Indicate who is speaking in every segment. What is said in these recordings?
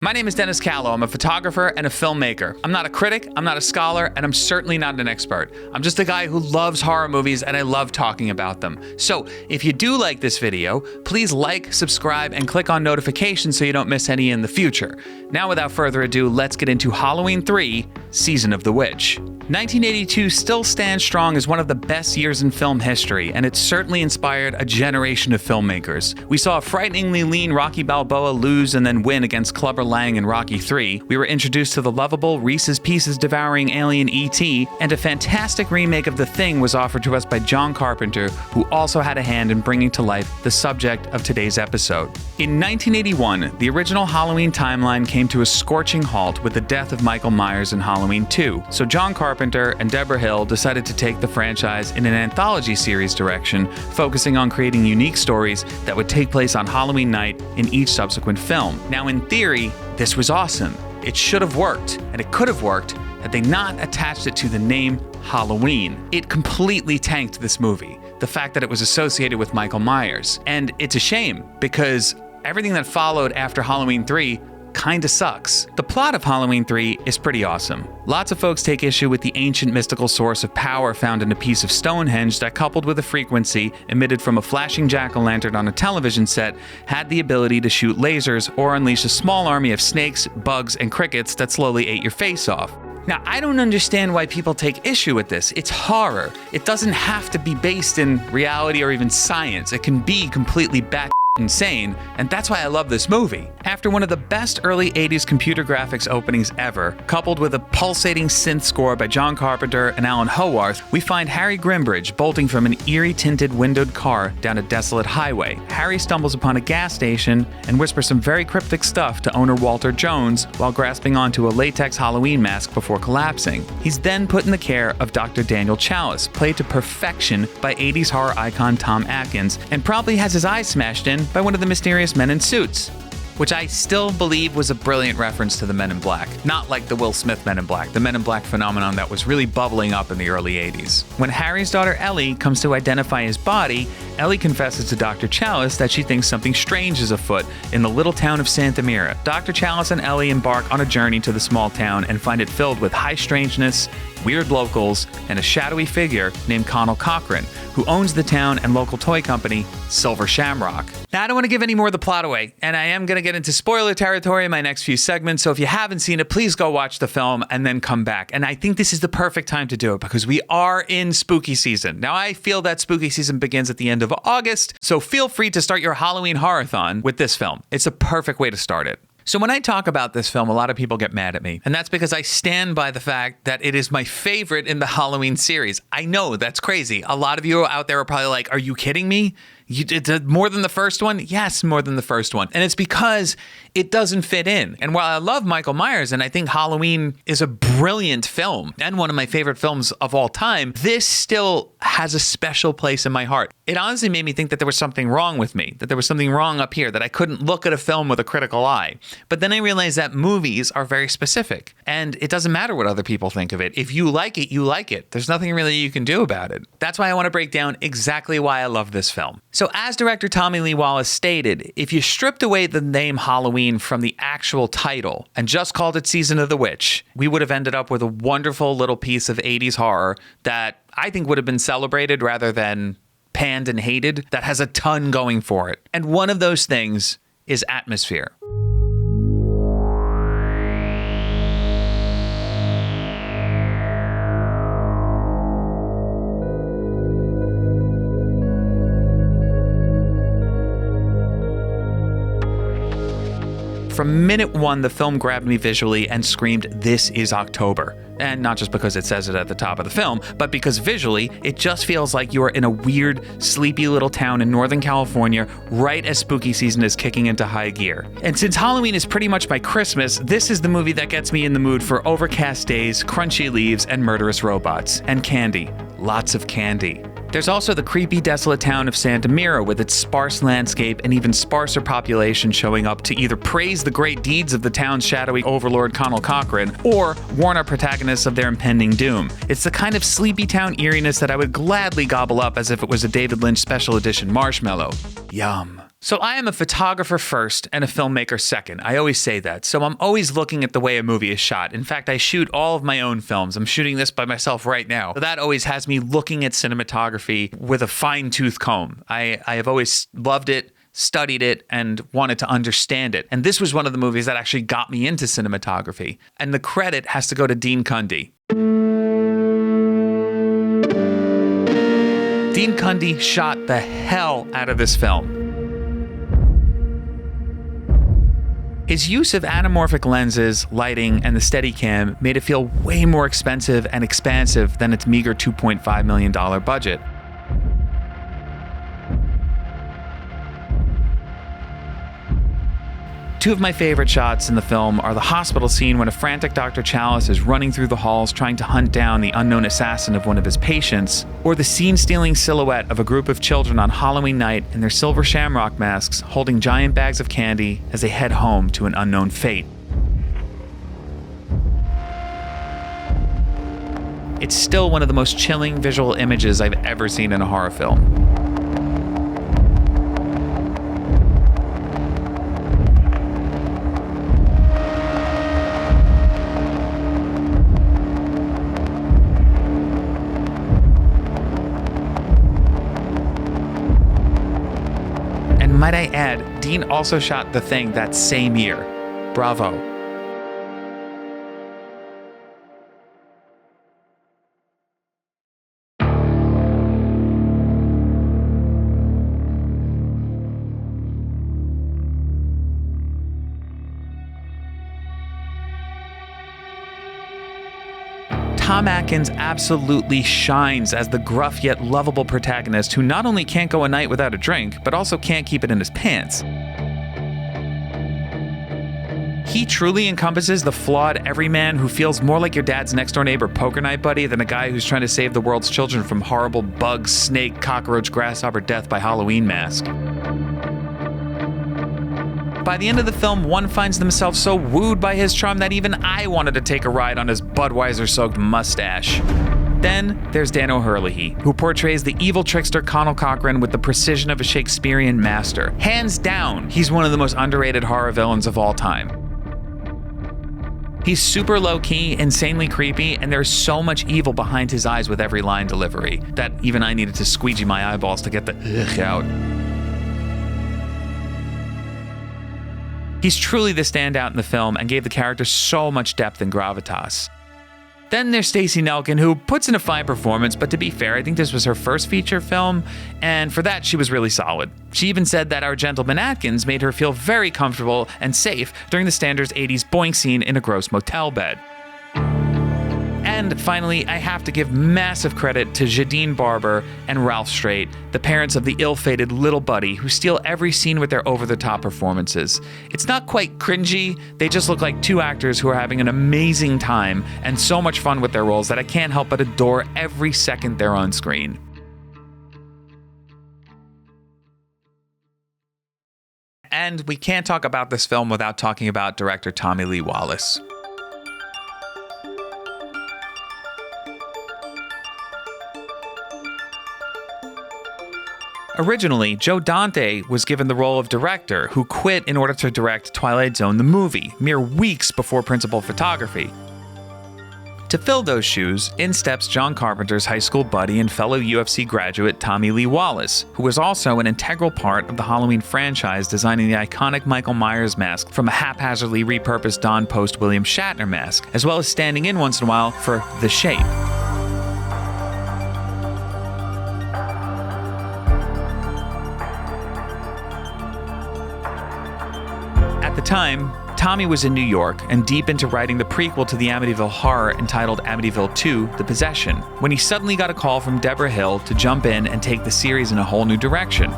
Speaker 1: My name is Dennis Cahlo. I'm a photographer and a filmmaker. I'm not a critic, I'm not a scholar, and I'm certainly not an expert. I'm just a guy who loves horror movies and I love talking about them. So if you do like this video, please like, subscribe, and click on notifications so you don't miss any in the future. Now without further ado, let's get into Halloween 3, Season of the Witch. 1982 still stands strong as one of the best years in film history, and it certainly inspired a generation of filmmakers. We saw a frighteningly lean Rocky Balboa lose and then win against Clubber Lang in Rocky 3. We were introduced to the lovable Reese's Pieces devouring alien E.T., and a fantastic remake of The Thing was offered to us by John Carpenter, who also had a hand in bringing to life the subject of today's episode. In 1981, the original Halloween timeline came to a scorching halt with the death of Michael Myers in Halloween 2, so John Carpenter and Deborah Hill decided to take the franchise in an anthology series direction, focusing on creating unique stories that would take place on Halloween night in each subsequent film. Now, in theory, this was awesome. It should have worked, and it could have worked had they not attached it to the name Halloween. It completely tanked this movie, the fact that it was associated with Michael Myers. And it's a shame, because everything that followed after Halloween 3 kinda sucks. The plot of Halloween 3 is pretty awesome. Lots of folks take issue with the ancient mystical source of power found in a piece of Stonehenge that, coupled with a frequency emitted from a flashing jack-o'-lantern on a television set, had the ability to shoot lasers or unleash a small army of snakes, bugs, and crickets that slowly ate your face off. Now, I don't understand why people take issue with this. It's horror. It doesn't have to be based in reality or even science. It can be completely insane, and that's why I love this movie. After one of the best early 80s computer graphics openings ever, coupled with a pulsating synth score by John Carpenter and Alan Howarth, we find Harry Grimbridge bolting from an eerie tinted windowed car down a desolate highway. Harry stumbles upon a gas station and whispers some very cryptic stuff to owner Walter Jones while grasping onto a latex Halloween mask before collapsing. He's then put in the care of Dr. Daniel Chalice, played to perfection by 80s horror icon Tom Atkins, and probably has his eyes smashed in by one of the mysterious men in suits, which I still believe was a brilliant reference to the Men in Black. Not like the Will Smith Men in Black, the Men in Black phenomenon that was really bubbling up in the early 80s. When Harry's daughter Ellie comes to identify his body, Ellie confesses to Dr. Chalice that she thinks something strange is afoot in the little town of Santa Mira. Dr. Chalice and Ellie embark on a journey to the small town and find it filled with high strangeness, weird locals, and a shadowy figure named Connell Cochran, who owns the town and local toy company, Silver Shamrock. Now, I don't want to give any more of the plot away, and I am going to get into spoiler territory in my next few segments, so if you haven't seen it, please go watch the film and then come back. And I think this is the perfect time to do it, because we are in spooky season. Now, I feel that spooky season begins at the end of August, so feel free to start your Halloween horror-thon with this film. It's a perfect way to start it. So when I talk about this film, a lot of people get mad at me, and that's because I stand by the fact that it is my favorite in the Halloween series. I know, that's crazy. A lot of you out there are probably like, are you kidding me? You did more than the first one? Yes, more than the first one. And it's because it doesn't fit in. And while I love Michael Myers, and I think Halloween is a brilliant film and one of my favorite films of all time, this still has a special place in my heart. It honestly made me think that there was something wrong with me, that there was something wrong up here, that I couldn't look at a film with a critical eye. But then I realized that movies are very specific, and it doesn't matter what other people think of it. If you like it, you like it. There's nothing really you can do about it. That's why I want to break down exactly why I love this film. So as director Tommy Lee Wallace stated, if you stripped away the name Halloween from the actual title and just called it Season of the Witch, we would have ended up with a wonderful little piece of 80s horror that I think would have been celebrated rather than panned and hated, that has a ton going for it. And one of those things is atmosphere. From minute one, the film grabbed me visually and screamed, "This is October." And not just because it says it at the top of the film, but because visually, it just feels like you are in a weird, sleepy little town in Northern California right as spooky season is kicking into high gear. And since Halloween is pretty much my Christmas, this is the movie that gets me in the mood for overcast days, crunchy leaves, and murderous robots. And candy. Lots of candy. There's also the creepy, desolate town of Santa Mira with its sparse landscape and even sparser population showing up to either praise the great deeds of the town's shadowy overlord Connell Cochran or warn our protagonists of their impending doom. It's the kind of sleepy town eeriness that I would gladly gobble up as if it was a David Lynch special edition marshmallow. Yum. So I am a photographer first and a filmmaker second. I always say that. So I'm always looking at the way a movie is shot. In fact, I shoot all of my own films. I'm shooting this by myself right now. So that always has me looking at cinematography with a fine-tooth comb. I have always loved it, studied it, and wanted to understand it. And this was one of the movies that actually got me into cinematography. And the credit has to go to Dean Cundey. Dean Cundey shot the hell out of this film. His use of anamorphic lenses, lighting, and the Steadicam made it feel way more expensive and expansive than its meager $2.5 million budget. Two of my favorite shots in the film are the hospital scene when a frantic Dr. Chalice is running through the halls trying to hunt down the unknown assassin of one of his patients, or the scene-stealing silhouette of a group of children on Halloween night in their silver shamrock masks holding giant bags of candy as they head home to an unknown fate. It's still one of the most chilling visual images I've ever seen in a horror film. Might I add, Dean also shot The Thing that same year. Bravo. Tom Atkins absolutely shines as the gruff yet lovable protagonist who not only can't go a night without a drink, but also can't keep it in his pants. He truly encompasses the flawed everyman who feels more like your dad's next-door neighbor poker night buddy than a guy who's trying to save the world's children from horrible bug, snake, cockroach, grasshopper death by Halloween mask. By the end of the film, one finds themselves so wooed by his charm that even I wanted to take a ride on his Budweiser-soaked mustache. Then there's Dan O'Herlihy, who portrays the evil trickster Conal Cochran with the precision of a Shakespearean master. Hands down, he's one of the most underrated horror villains of all time. He's super low-key, insanely creepy, and there's so much evil behind his eyes with every line delivery that even I needed to squeegee my eyeballs to get the ugh out. He's truly the standout in the film and gave the character so much depth and gravitas. Then there's Stacey Nelkin, who puts in a fine performance, but to be fair, I think this was her first feature film, and for that, she was really solid. She even said that our gentleman Atkins made her feel very comfortable and safe during the standard 80s boink scene in a gross motel bed. And finally, I have to give massive credit to Jadine Barber and Ralph Straight, the parents of the ill-fated little buddy, who steal every scene with their over-the-top performances. It's not quite cringy, they just look like two actors who are having an amazing time and so much fun with their roles that I can't help but adore every second they're on screen. And we can't talk about this film without talking about director Tommy Lee Wallace. Originally, Joe Dante was given the role of director, who quit in order to direct Twilight Zone the movie, mere weeks before principal photography. To fill those shoes, in steps John Carpenter's high school buddy and fellow UFC graduate Tommy Lee Wallace, who was also an integral part of the Halloween franchise, designing the iconic Michael Myers mask from a haphazardly repurposed Don Post William Shatner mask, as well as standing in once in a while for The Shape. At the time, Tommy was in New York and deep into writing the prequel to the Amityville horror entitled Amityville 2: The Possession, when he suddenly got a call from Deborah Hill to jump in and take the series in a whole new direction.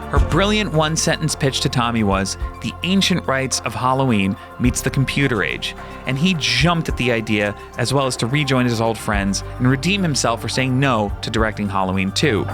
Speaker 1: Her brilliant one-sentence pitch to Tommy was, "The ancient rites of Halloween meets the computer age," and he jumped at the idea, as well as to rejoin his old friends and redeem himself for saying no to directing Halloween 2.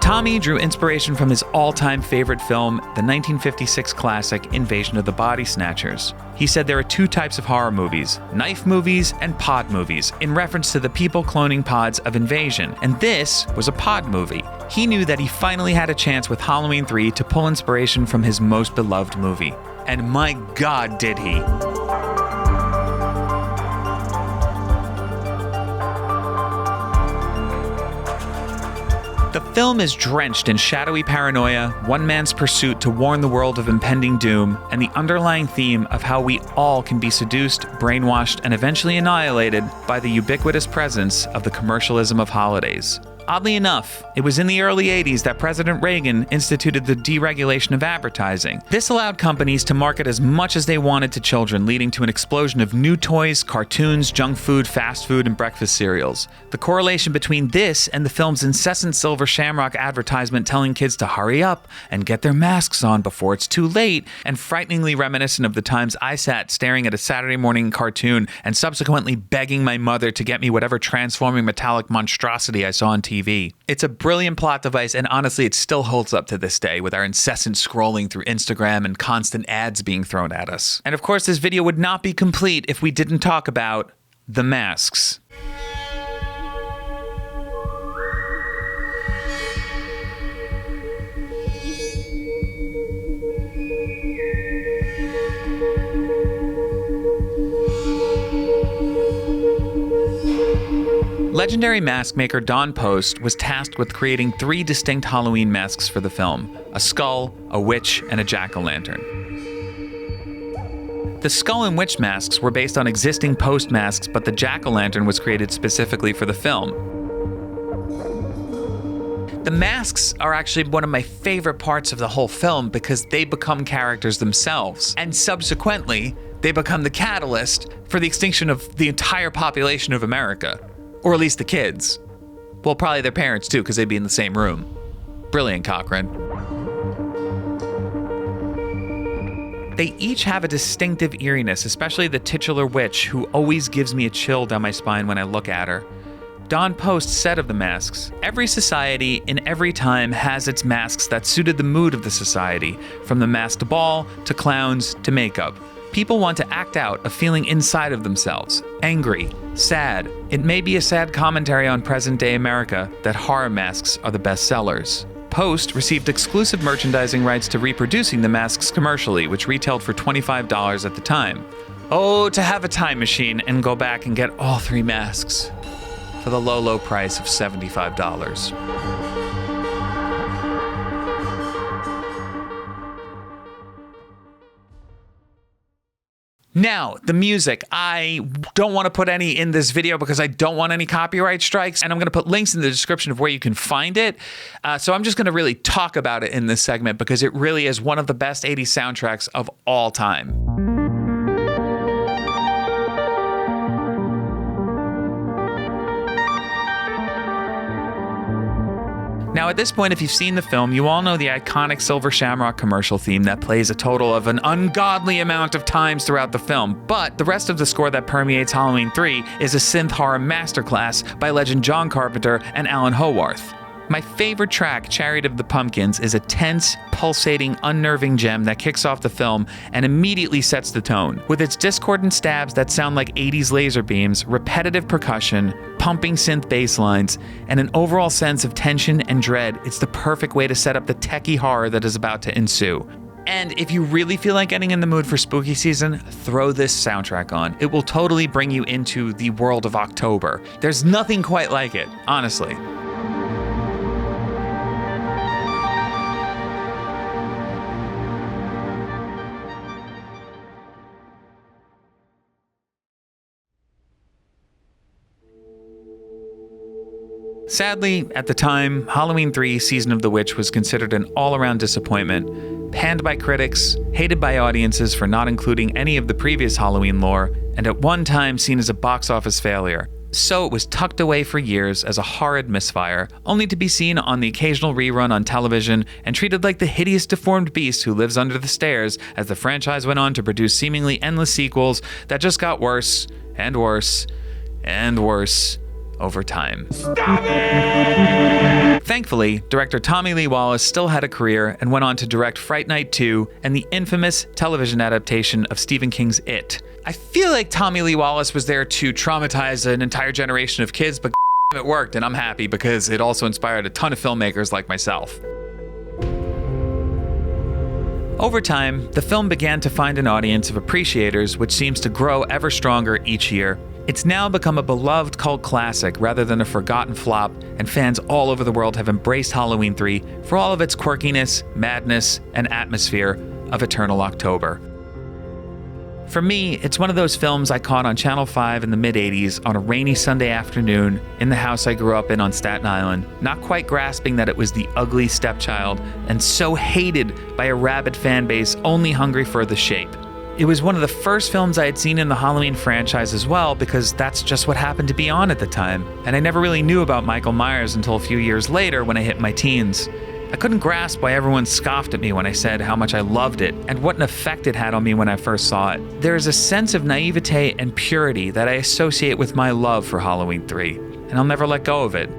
Speaker 1: Tommy drew inspiration from his all-time favorite film, the 1956 classic Invasion of the Body Snatchers. He said there are two types of horror movies, knife movies and pod movies, in reference to the people cloning pods of Invasion, and this was a pod movie. He knew that he finally had a chance with Halloween 3 to pull inspiration from his most beloved movie. And my God, did he! The film is drenched in shadowy paranoia, one man's pursuit to warn the world of impending doom, and the underlying theme of how we all can be seduced, brainwashed, and eventually annihilated by the ubiquitous presence of the commercialism of holidays. Oddly enough, it was in the early 80s that President Reagan instituted the deregulation of advertising. This allowed companies to market as much as they wanted to children, leading to an explosion of new toys, cartoons, junk food, fast food, and breakfast cereals. The correlation between this and the film's incessant Silver Shamrock advertisement telling kids to hurry up and get their masks on before it's too late, and frighteningly reminiscent of the times I sat staring at a Saturday morning cartoon and subsequently begging my mother to get me whatever transforming metallic monstrosity I saw on TV. It's a brilliant plot device, and honestly, it still holds up to this day with our incessant scrolling through Instagram and constant ads being thrown at us. And of course, this video would not be complete if we didn't talk about the masks. Legendary mask maker Don Post was tasked with creating 3 distinct Halloween masks for the film: a skull, a witch, and a jack-o'-lantern. The skull and witch masks were based on existing Post masks, but the jack-o'-lantern was created specifically for the film. The masks are actually one of my favorite parts of the whole film because they become characters themselves, and subsequently, they become the catalyst for the extinction of the entire population of America. Or at least the kids. Well, probably their parents too, because they'd be in the same room. Brilliant, Cochran. They each have a distinctive eeriness, especially the titular witch, who always gives me a chill down my spine when I look at her. Don Post said of the masks, "Every society in every time has its masks that suited the mood of the society, from the masked ball to clowns to makeup. People want to act out a feeling inside of themselves, angry, sad. It may be a sad commentary on present-day America that horror masks are the best sellers." Post received exclusive merchandising rights to reproducing the masks commercially, which retailed for $25 at the time. Oh, to have a time machine and go back and get all 3 masks for the low, low price of $75. Now, the music. I don't want to put any in this video because I don't want any copyright strikes, and I'm going to put links in the description of where you can find it. So I'm just going to really talk about it in this segment because it really is one of the best 80s soundtracks of all time. Now, at this point, if you've seen the film, you all know the iconic Silver Shamrock commercial theme that plays a total of an ungodly amount of times throughout the film. But the rest of the score that permeates Halloween 3 is a synth horror masterclass by legend John Carpenter and Alan Howarth. My favorite track, Chariot of the Pumpkins, is a tense, pulsating, unnerving gem that kicks off the film and immediately sets the tone. With its discordant stabs that sound like 80s laser beams, repetitive percussion, pumping synth bass lines, and an overall sense of tension and dread, it's the perfect way to set up the techie horror that is about to ensue. And if you really feel like getting in the mood for spooky season, throw this soundtrack on. It will totally bring you into the world of October. There's nothing quite like it, honestly. Sadly, at the time, Halloween 3 Season of the Witch was considered an all-around disappointment, panned by critics, hated by audiences for not including any of the previous Halloween lore, and at one time seen as a box office failure. So it was tucked away for years as a horrid misfire, only to be seen on the occasional rerun on television and treated like the hideous deformed beast who lives under the stairs as the franchise went on to produce seemingly endless sequels that just got worse and worse and worse over time.
Speaker 2: Stop it!
Speaker 1: Thankfully, director Tommy Lee Wallace still had a career and went on to direct Fright Night 2 and the infamous television adaptation of Stephen King's It. I feel like Tommy Lee Wallace was there to traumatize an entire generation of kids, but it worked, and I'm happy because it also inspired a ton of filmmakers like myself. Over time, the film began to find an audience of appreciators, which seems to grow ever stronger each year. It's now become a beloved cult classic rather than a forgotten flop, and fans all over the world have embraced Halloween 3 for all of its quirkiness, madness, and atmosphere of Eternal October. For me, it's one of those films I caught on Channel 5 in the mid-'80s on a rainy Sunday afternoon in the house I grew up in on Staten Island, not quite grasping that it was the ugly stepchild and so hated by a rabid fan base only hungry for the shape. It was one of the first films I had seen in the Halloween franchise as well, because that's just what happened to be on at the time, and I never really knew about Michael Myers until a few years later when I hit my teens. I couldn't grasp why everyone scoffed at me when I said how much I loved it and what an effect it had on me when I first saw it. There is a sense of naivete and purity that I associate with my love for Halloween 3, and I'll never let go of it.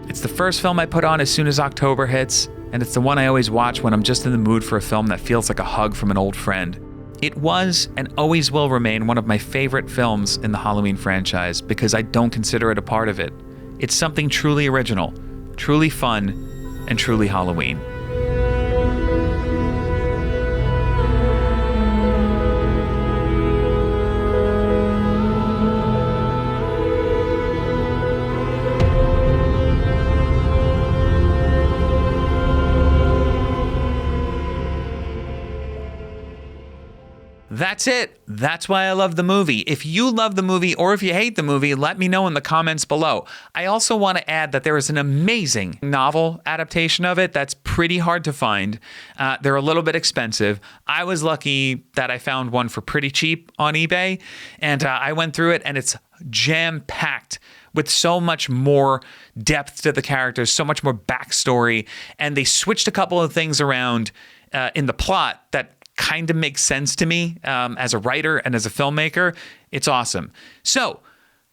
Speaker 1: It's the first film I put on as soon as October hits, and it's the one I always watch when I'm just in the mood for a film that feels like a hug from an old friend. It was and always will remain one of my favorite films in the Halloween franchise because I don't consider it a part of it. It's something truly original, truly fun, and truly Halloween. That's it. That's why I love the movie. If you love the movie or if you hate the movie, let me know in the comments below. I also want to add that there is an amazing novel adaptation of it that's pretty hard to find. They're a little bit expensive. I was lucky that I found one for pretty cheap on eBay, and I went through it, and it's jam-packed with so much more depth to the characters, so much more backstory, and they switched a couple of things around in the plot that kind of makes sense to me as a writer and as a filmmaker. It's awesome. So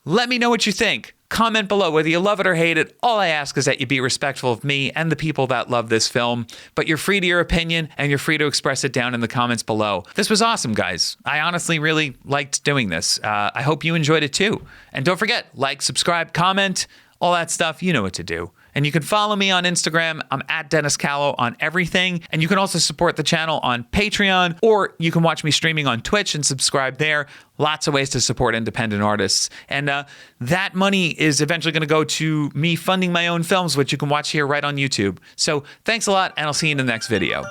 Speaker 1: let me know what you think. Comment below whether you love it or hate it. All I ask is that you be respectful of me and the people that love this film, but you're free to your opinion and you're free to express it down in the comments below. This was awesome, guys. I honestly really liked doing this. I hope you enjoyed it too. And don't forget, like, subscribe, comment, all that stuff. You know what to do. And you can follow me on Instagram. I'm at Dennis Cahlo on everything. And you can also support the channel on Patreon, or you can watch me streaming on Twitch and subscribe there. Lots of ways to support independent artists. And that money is eventually going to go to me funding my own films, which you can watch here right on YouTube. So thanks a lot, and I'll see you in the next video.